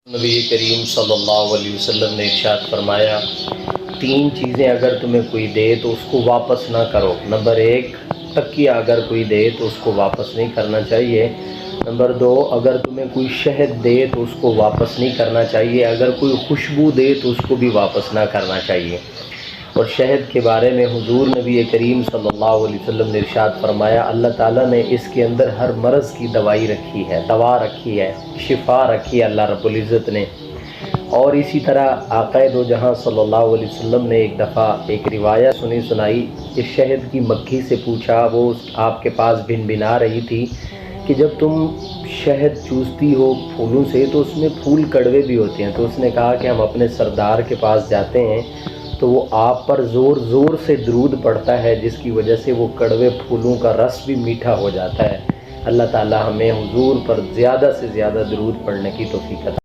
नबी करीम सल्लल्लाहु अलैहि वसल्लम ने इरशाद फरमाया, तीन चीज़ें अगर तुम्हें कोई दे तो उसको वापस ना करो। नंबर एक, तकिया अगर कोई दे तो उसको वापस नहीं करना चाहिए। नंबर दो, अगर तुम्हें कोई शहद दे तो उसको वापस नहीं करना चाहिए। अगर कोई खुशबू दे तो उसको भी वापस ना करना चाहिए। और शहद के बारे में हुजूर नबी करीम सल्लल्लाहु अलैहि वसल्लम ने इरशाद फरमाया, अल्लाह ताला ने इसके अंदर हर मर्ज़ की दवाई रखी है, दवा रखी है, शिफा रखी है अल्लाह रब्बुल इज़्ज़त ने। और इसी तरह आक़ाए दो जहां सल्लल्लाहु अलैहि वसल्लम ने एक दफ़ा एक रिवायत सुनाई कि शहद की मक्खी से पूछा, वो आपके पास भिनभिना रही थी कि जब तुम शहद चूसती हो फूलों से तो उसमें फूल कड़वे भी होते हैं। तो उसने कहा कि हम अपने सरदार के पास जाते हैं तो वो आप पर ज़ोर ज़ोर से दरूद पड़ता है, जिसकी वजह से वो कड़वे फूलों का रस भी मीठा हो जाता है। अल्लाह ताला हमें हुजूर पर ज़्यादा से ज़्यादा दरूद पढ़ने की तौफ़ीक़ अता